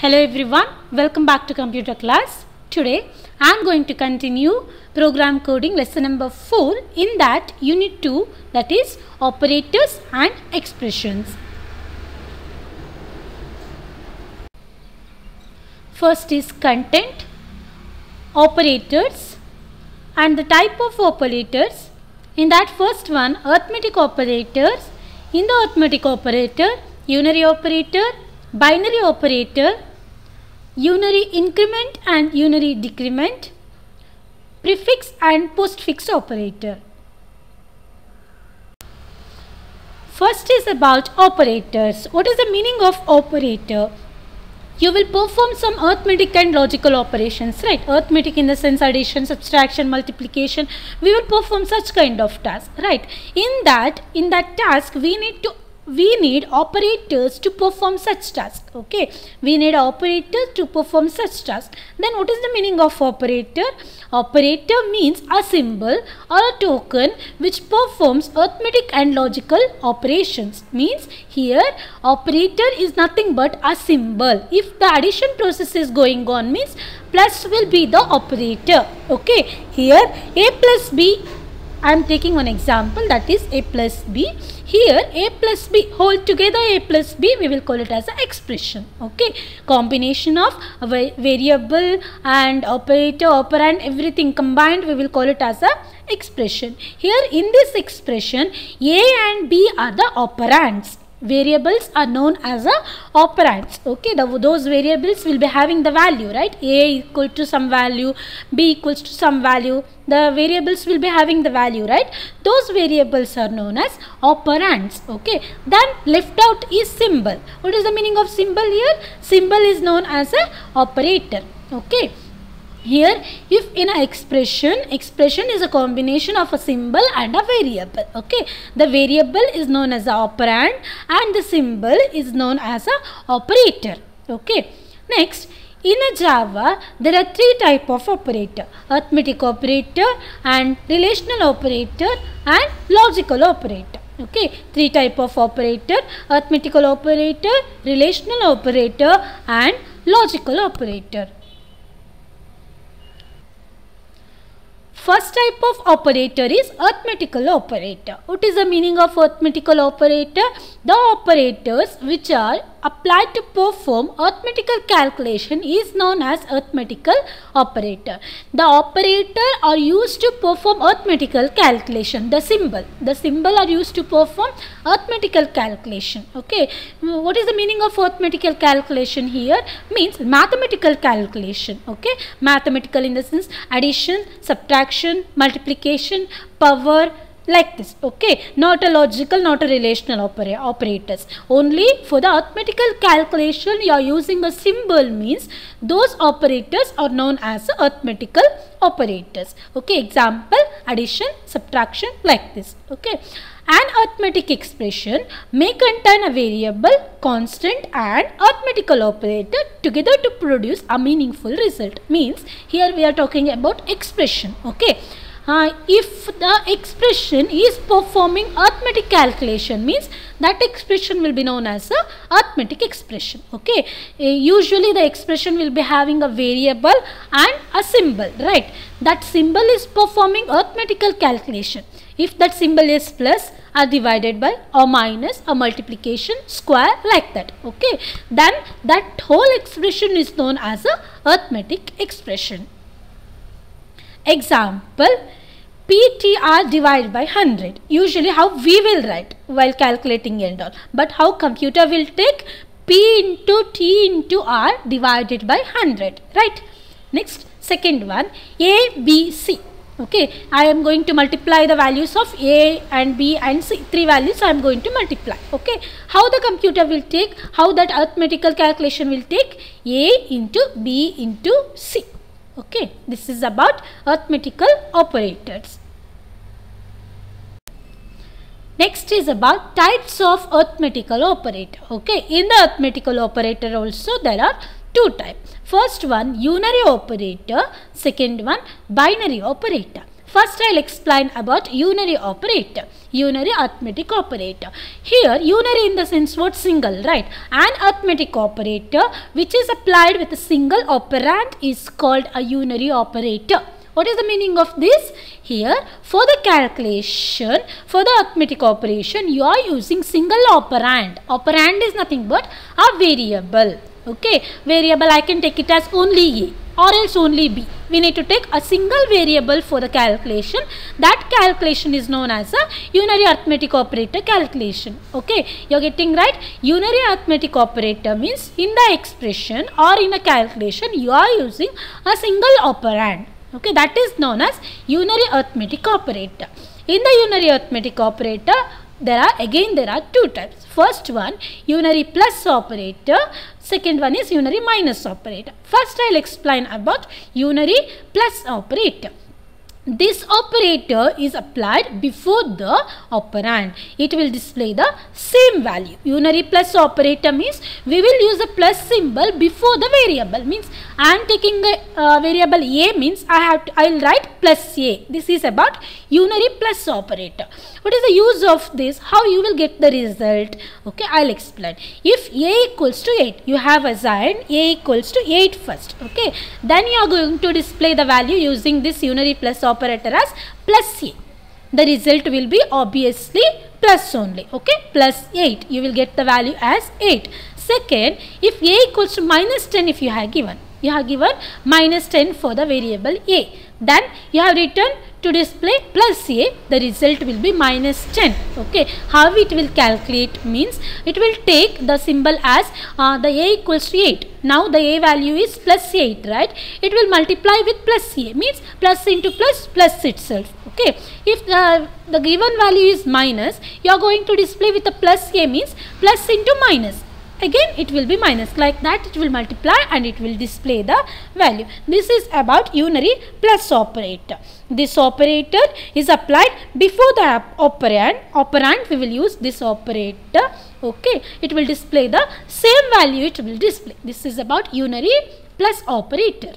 Hello everyone, welcome back to computer class. Today I am going to continue program coding lesson number 4 in that unit 2, that is operators and expressions. First is content, operators and the type of operators. In that first one, arithmetic operators. In the arithmetic operator, unary operator, binary operator, unary increment and unary decrement, prefix and postfix operator. First is about operators. What is the meaning of operator? You will perform some arithmetic and logical operations, right? Arithmetic in the sense addition, subtraction, multiplication. We will perform such kind of task, right? In that task we need operators to perform such task. Okay, we need operators to perform such task. Then what is the meaning of operator? Operator means a symbol or a token which performs arithmetic and logical operations. Means here operator is nothing but a symbol. If the addition process is going on, means plus will be the operator. Okay, here a plus b, I am taking one example, that is a plus b. Here a plus b whole together, a plus b, we will call it as an expression. Okay, combination of a variable and operator, operand, everything combined, we will call it as a expression. Here in this expression, a and b are the operands. Variables are known as a operands. Okay, those variables will be having the value, right? A equal to some value, b equals to some value. The variables will be having the value, right? Those variables are known as operands. Okay, then left out is symbol. What is the meaning of symbol here? Symbol is known as a operator. Okay, here if in a expression is a combination of a symbol and a variable. Okay, the variable is known as a operand and the symbol is known as a operator. Okay, next in a Java there are three type of operator: arithmetic operator and relational operator and logical operator. Okay, three type of operator: arithmetical operator, relational operator and logical operator. First type of operator is arithmetical operator. What is the meaning of arithmetical operator? The operators which are applied to perform arithmetical calculation is known as arithmetical operator. The operator are used to perform arithmetical calculation. The symbol are used to perform arithmetical calculation. Okay, what is the meaning of arithmetical calculation here? Means mathematical calculation. Okay, mathematical in the sense addition, subtraction, multiplication, power, like this. Okay, not a logical, not a relational operators. Only for the arithmetical calculation you are using a symbol, means those operators are known as arithmetical operators. Okay, example addition, subtraction, like this. Okay, an arithmetic expression may contain a variable, constant and arithmetical operator together to produce a meaningful result. Means here we are talking about expression. Okay, if the expression is performing arithmetic calculation, means that expression will be known as a arithmetic expression. Okay, usually the expression will be having a variable and a symbol, right? That symbol is performing arithmetical calculation. If that symbol is plus or divided by or minus or multiplication, square, like that. Okay, then that whole expression is known as a arithmetic expression. Example, PTR divided by 100. Usually how we will write while calculating and all, but how computer will take P into T into R divided by 100, right? Next, second one, A, B, C. Okay, I am going to multiply the values of A and B and C. Three values I am going to multiply. Okay, how the computer will take, how that arithmetical calculation will take A into B into C. Okay, this is about arithmetical operators. Next is about types of arithmetical operator. Okay, in the arithmetical operator also there are two types. First one unary operator, second one binary operator. First I'll explain about unary operator, unary arithmetic operator. Here unary in the sense what? Single, right? An arithmetic operator which is applied with a single operand is called a unary operator. What is the meaning of this? Here for the calculation, for the arithmetic operation, you are using single operand. Operand is nothing but a variable. Okay, variable I can take it as only A or else only B. We need to take a single variable for the calculation. That calculation is known as a unary arithmetic operator calculation. Okay, you are getting right? Unary arithmetic operator means in the expression or in a calculation you are using a single operand. Okay, that is known as unary arithmetic operator. In the unary arithmetic operator, there are two types. First one, unary plus operator. Second one is unary minus operator. First I will explain about unary plus operator. This operator is applied before the operand. It will display the same value. Unary plus operator means we will use a plus symbol before the variable. Means I am taking a variable A means I will write plus A. This is about unary plus operator. What is the use of this? How you will get the result? Okay, I will explain. If A equals to 8, you have assigned A equals to 8 first. Okay, then you are going to display the value using this unary plus operator as plus A. The result will be obviously plus only. Okay, plus 8. You will get the value as 8. Second, if A equals to minus 10, if you have given minus 10 for the variable A, then you have written to display plus A, the result will be minus 10. Okay, how it will calculate means it will take the symbol as the A equals to 8. Now the A value is plus 8, right? It will multiply with plus A, means plus into plus, plus itself. Okay, if the given value is minus, you are going to display with a plus A, means plus into minus. Again it will be minus, like that it will multiply and it will display the value. This is about unary plus operator. This operator is applied before the operand we will use this operator. Okay, it will display the same value, it will display. This is about unary plus operator.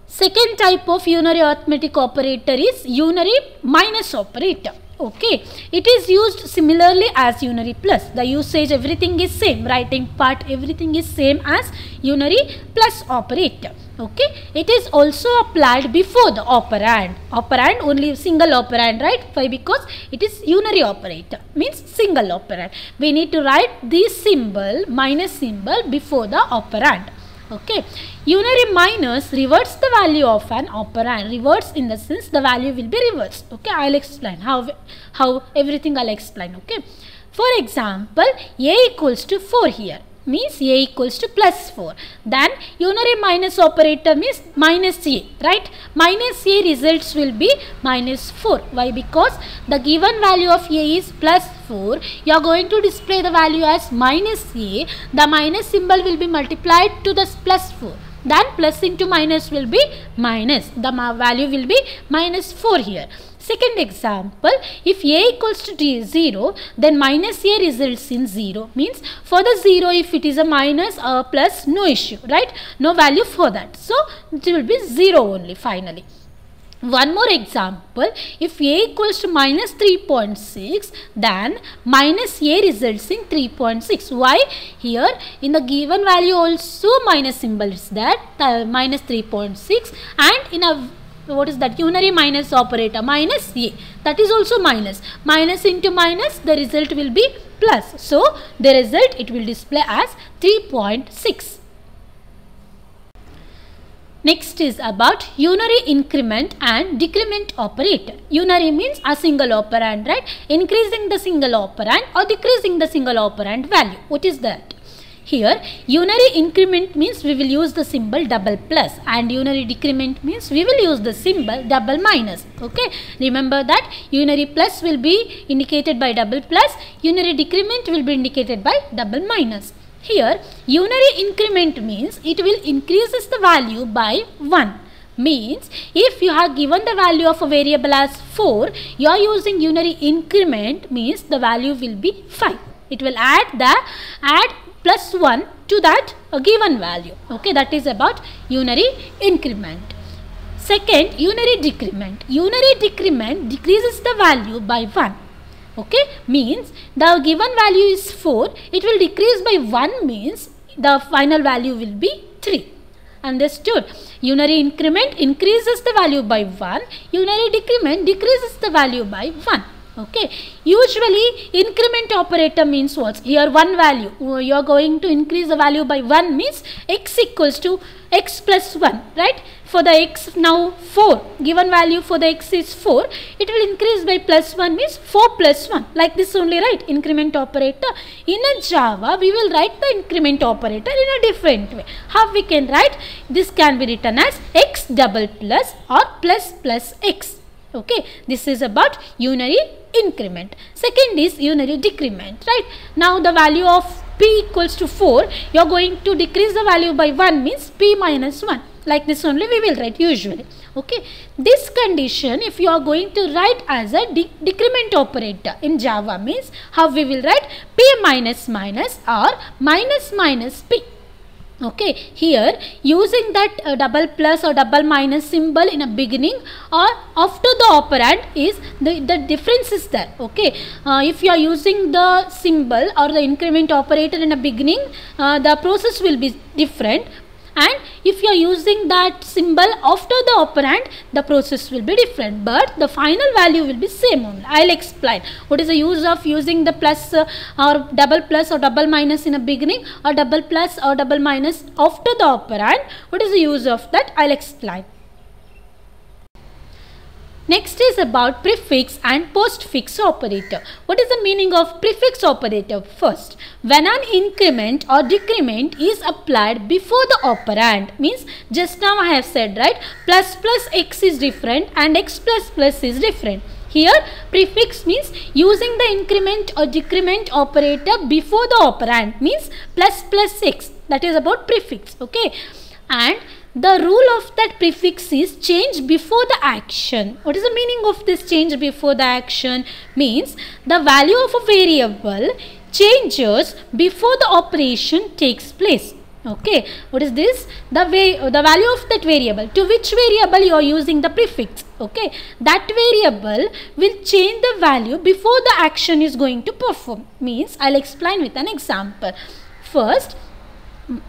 Second type of unary arithmetic operator is unary minus operator. Okay, it is used similarly as unary plus. The usage, everything is same. Writing part, everything is same as unary plus operator. Okay, it is also applied before the operand. Operand, only single operand, right? Why? Because it is unary operator, means single operand. We need to write this symbol, minus symbol, before the operand. Okay, unary minus reverts the value of an operand. Reverts in the sense the value will be reversed. Okay, I will explain how everything I will explain. Okay, for example, A equals to 4 here, means A equals to plus 4. Then unary minus operator means minus A, right? Minus A results will be minus 4. Why? Because the given value of A is plus 4. You are going to display the value as minus A. The minus symbol will be multiplied to the plus 4. Then plus into minus will be minus. The value will be minus 4 here. Second example, if A equals to 0, then minus A results in 0. Means for the 0, if it is a minus or plus, no issue, right? No value for that. So it will be 0 only finally. One more example, if A equals to minus 3.6, then minus A results in 3.6. Why? Here in the given value also minus symbol is that, minus 3.6, and in a what is that? Unary minus operator, minus A, that is also minus. Minus into minus, the result will be plus. So the result it will display as 3.6. Next is about unary increment and decrement operator. Unary means a single operand, right? Increasing the single operand or decreasing the single operand value. What is that? Here unary increment means we will use the symbol double plus, and unary decrement means we will use the symbol double minus. Okay, remember that unary plus will be indicated by double plus, unary decrement will be indicated by double minus. Here unary increment means it will increases the value by 1. Means if you have given the value of a variable as 4, you are using unary increment, means the value will be 5. It will add plus 1 to that given value. Okay, that is about unary increment. Second, unary decrement. Unary decrement decreases the value by 1. Okay, means the given value is 4, it will decrease by 1, means the final value will be 3. Understood? Unary increment increases the value by 1, unary decrement decreases the value by 1. Okay, usually increment operator means what? Here one value, you are going to increase the value by 1, means x equals to x plus 1, right? For the x now 4, given value for the x is 4, it will increase by plus 1, means 4 plus 1, like this only, right? Increment operator. In a Java, we will write the increment operator in a different way. How we can write? This can be written as x double plus or plus plus x. Okay, this is about unary increment. Second is unary decrement, right? Now the value of p equals to 4, you are going to decrease the value by 1, means p minus 1. Like this only we will write usually. Okay, this condition if you are going to write as a decrement operator in Java, means how we will write? P minus minus or minus minus p. Okay, here using that double plus or double minus symbol in a beginning or after the operand is the difference is there. Okay, if you are using the symbol or the increment operator in a beginning, the process will be different, and if you are using that symbol after the operand, the process will be different, but the final value will be same only. I will explain what is the use of using the plus or double minus in a beginning or double plus or double minus after the operand. What is the use of that? I will explain. Next is about prefix and postfix operator. What is the meaning of prefix operator? First, when an increment or decrement is applied before the operand, means just now I have said, right, plus plus x is different and x plus plus is different. Here prefix means using the increment or decrement operator before the operand, means plus plus x, that is about prefix. Okay, and the rule of that prefix is change before the action. What is the meaning of this change before the action? Means the value of a variable changes before the operation takes place. Okay, what is this? The value of that variable, to which variable you are using the prefix. Okay, that variable will change the value before the action is going to perform. Means I will explain with an example. First,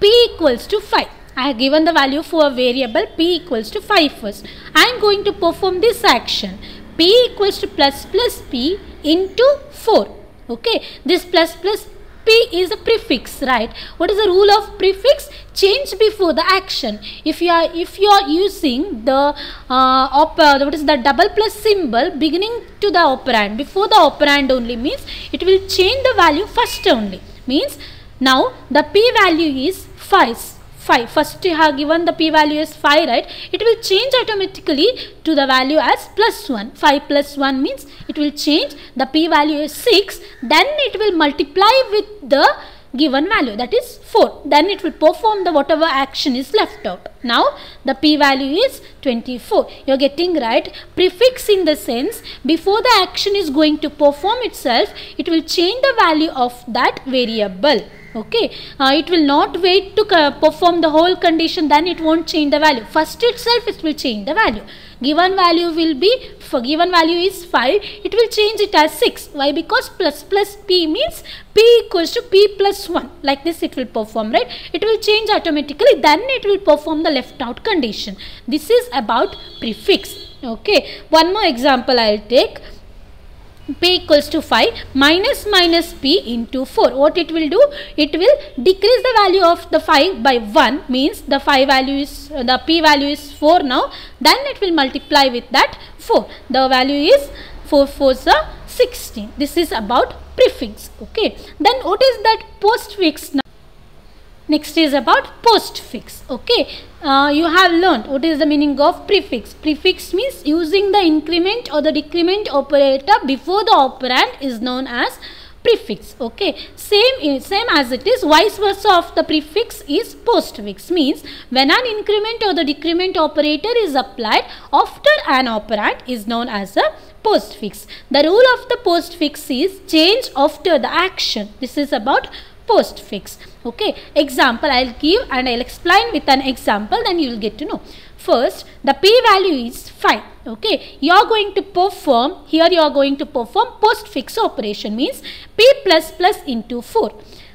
p equals to 5. I have given the value for a variable p equals to 5 first. I am going to perform this action. P equals to plus plus p into 4. Okay, this plus plus p is a prefix, right? What is the rule of prefix? Change before the action. If you are using the what is the double plus symbol beginning to the operand, before the operand only, means it will change the value first only. Means now the p value is 5. First you have given the p value as 5, right? It will change automatically to the value as plus 1. 5 plus 1 means it will change, the p value is 6, then it will multiply with the given value, that is 4. Then it will perform the whatever action is left out. Now the p value is 24. You are getting right? Prefix in the sense before the action is going to perform itself, it will change the value of that variable. Okay, it will not wait to perform the whole condition, then it won't change the value. First itself it will change the value. Given value will be, for given value is 5, it will change it as 6. Why? Because plus plus p means p equals to p plus 1. Like this it will perform, right? It will change automatically, then it will perform the left out condition. This is about prefix. Okay, one more example I will take. P equals to 5 minus minus p into 4. What it will do? It will decrease the value of the 5 by 1, means the 5 value is, the p value is 4 now, then it will multiply with that 4. The value is 4 4s are 16. This is about prefix. Okay, then what is that postfix now? Next is about postfix. Okay, you have learned what is the meaning of prefix. Prefix means using the increment or the decrement operator before the operand is known as prefix. Okay, same as it is, vice versa of the prefix is postfix, means when an increment or the decrement operator is applied after an operand is known as a postfix. The rule of the postfix is change after the action. This is about postfix. Okay, example I'll give and I'll explain with an example, then you will get to know. First, the p value is 5. Okay, you are going to perform, here you are going to perform postfix operation, means p plus plus into 4.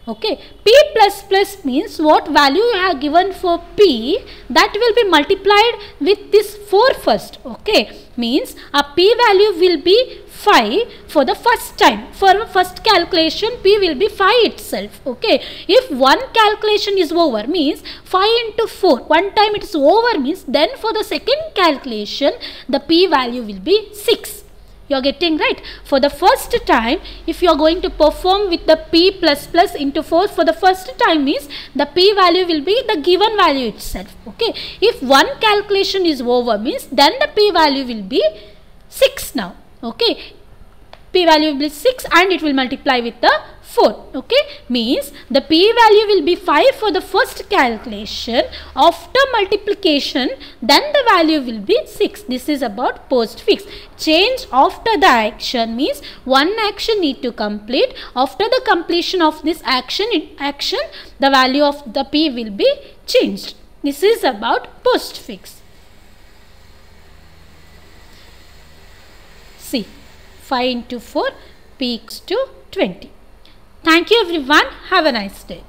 Okay, p plus plus means what value you have given for p, that will be multiplied with this 4 first. Okay, means a p value will be 5 for the first time. For first calculation, p will be 5 itself. Okay, if one calculation is over, means 5 into 4, one time it is over, means then for the second calculation the p value will be 6. You are getting right? For the first time, if you are going to perform with the p plus plus into 4 for the first time, means the p value will be the given value itself. Okay, if one calculation is over, means then the p value will be 6 now. Okay, p value will be 6 and it will multiply with the 4. Okay, means the p value will be 5 for the first calculation. After multiplication, then the value will be 6. This is about postfix. Change after the action means one action need to complete. After the completion of this action, the value of the p will be changed. This is about postfix. See, 5 into 4, p equals to 20. Thank you everyone. Have a nice day.